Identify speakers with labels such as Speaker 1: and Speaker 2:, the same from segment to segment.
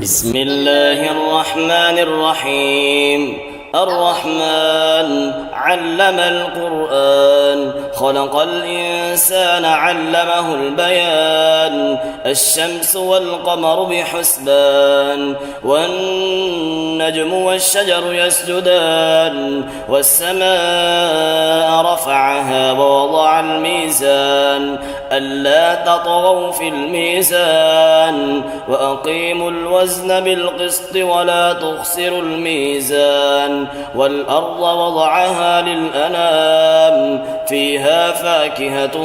Speaker 1: بسم الله الرحمن الرحيم. الرحمن علم القرآن، خلق الإنسان علمه البيان. الشمس والقمر بحسبان، والنجم والشجر يسجدان. والسماء رفعها ووضع الميزان، ألا تطغوا في الميزان. وأقيموا الوزن بالقسط ولا تخسروا الميزان. والأرض وضعها للأنام، فيها فاكهة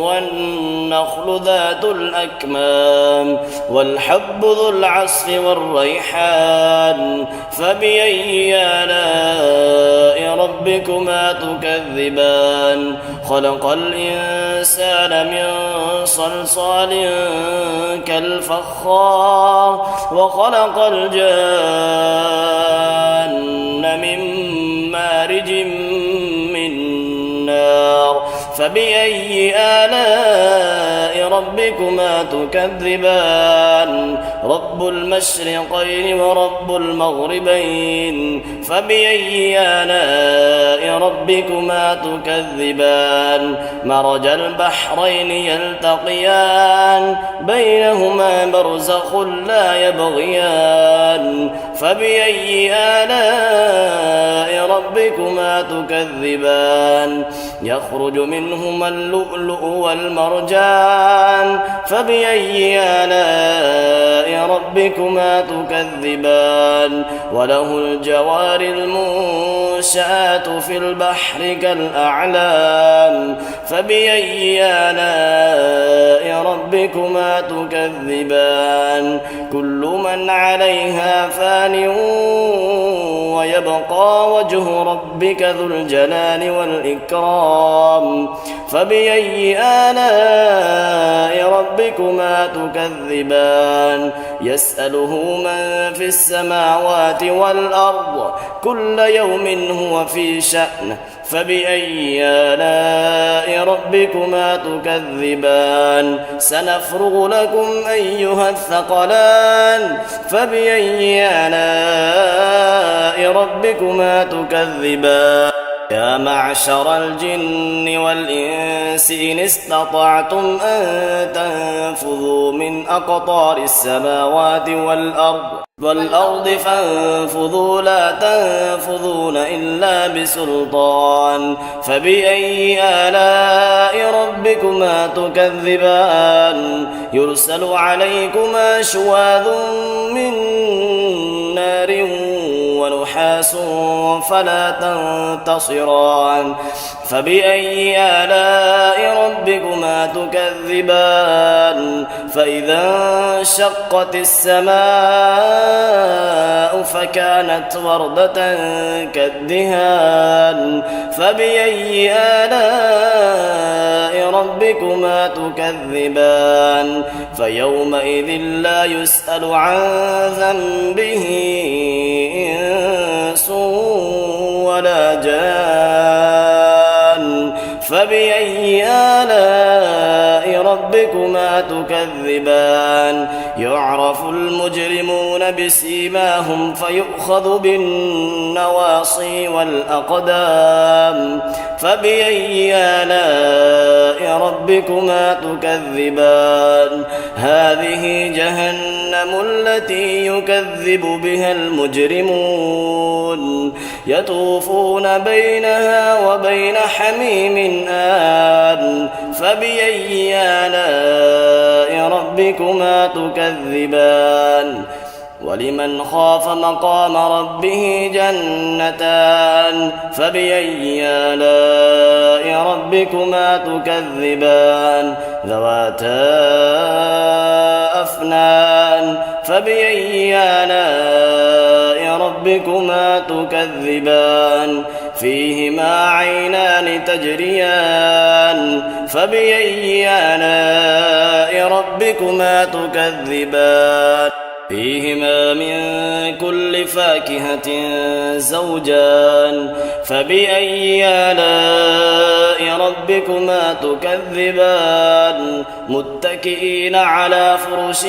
Speaker 1: والنخل ذات الأكمام. والحب ذو العصف والريحان، فبأي آلاء ربكما تكذبان. خلق الإنسان من صلصال كالفخار، وخلق الجان من مارج من نار. فبأي آلاء ربكما تكذبان. رب المشرقين ورب المغربين، فبأي آلاء ربكما تكذبان. مرج البحرين يلتقيان، بينهما برزخ لا يبغيان. فبأي آلاء ربكما تكذبان. يخرج منهما اللؤلؤ والمرجان، فبأي آلاء ربكما تكذبان. وله الجوار المنشآت في البحر كالأعلام، فبأي آلاء ربكما تكذبان. كل من عليها فان، ويبقى وجه ربك ذو الجلال والإكرام. فبأي آلاء ربكما تكذبان. يسأله من في السماوات والأرض، كل يوم هو في شأن. فبأي آلاء ربكما تكذبان. سنفرغ لكم أيها الثقلان. فبأي آلاء ربكما تكذبان. يا معشر الجن والإنس إن استطعتم أن تنفذوا من أقطار السماوات والأرض فانفذوا لا تنفذون إلا بسلطان. فبأي آلاء ربكما تكذبان. يرسل عليكما شواظ من نار ونحاس فلا تنتصران. فبأي آلاء ربكما تكذبان. فإذا انشقت السماء فكانت وردة كالدهان. فبأي آلاء ربكما تكذبان. فيومئذ لا يسأل عن ذنبه إنس ولا جان. فبأي آلاء ربكما تكذبان. يعرف المجرمون بسيماهم فيؤخذ بالنواصي والأقدام. فبأي آلاء ربكما تكذبان. هذه جهنم التي يكذب بها المجرمون، يطوفون بينها وبين حميم آن. فبأي آلاء ربكما تكذبان. ولمن خاف مقام ربه جنتان. فبأي آلاء ربكما تكذبان. ذواتا أفنان. فبأي آلاء ربكما تكذبان. فيهما عينان تجريان. فبأي آلاء ربكما تكذبان. فيهما من كل فاكهة زوجان فبأي آلاء ربكما تكذبان متكئين على فرش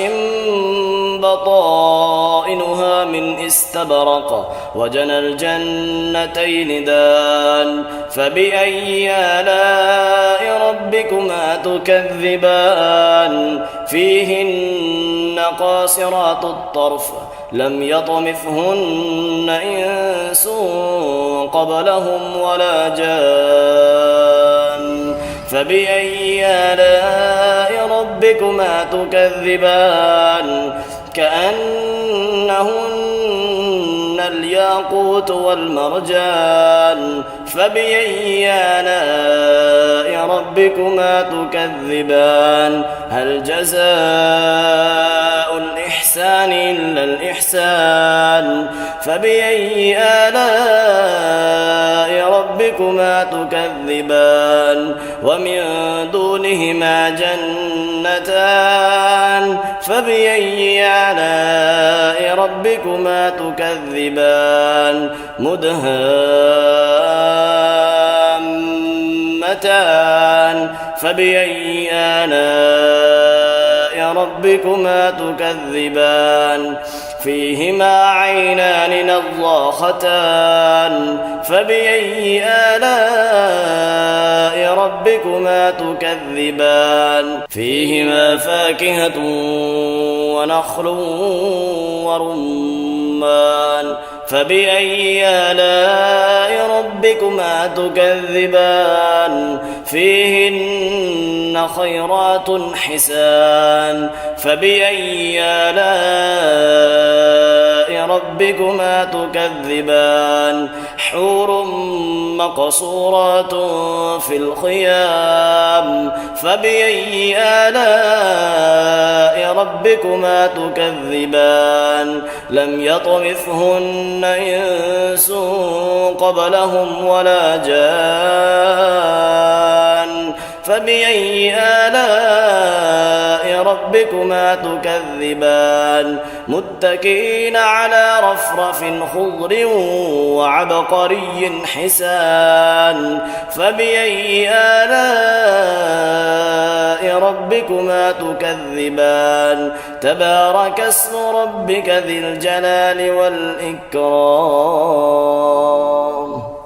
Speaker 1: بطائنها من استبرق وجنى الجنتين دان فبأي آلاء ربكما تكذبان فيهن قاصرات الطرف لم يطمثهن إنس قبلهم ولا جان فبأي آلاء ربكما تكذبان كأنهن الياقوت والمرجان فبأي آلاء ربكما تكذبان هل جزاء الإحسان إلا الإحسان فبأي آلاء ربكما تكذبان ومن دونهما جنتان فبأي آلاء ربكما تكذبان مدهامتان فبأي آلاء ربكما تكذبان فيهما عينان نضاختان فبأي آلاء ربكما تكذبان فيهما فاكهة ونخل ورمان فبأي آلاء ربكما تكذبان فيهن خيرات حسان فبأي آلاء ربكما تكذبان حور مقصورات في الخيام فبأي آلاء ربكما تكذبان لم يطمثهن إنس قبلهم ولا جان فبأي آلاء ربكما تكذبان متكئين على رفرف خضر وعبقري حسان فبأي آلاء ربكما تكذبان تبارك اسم ربك ذي الجلال والإكرام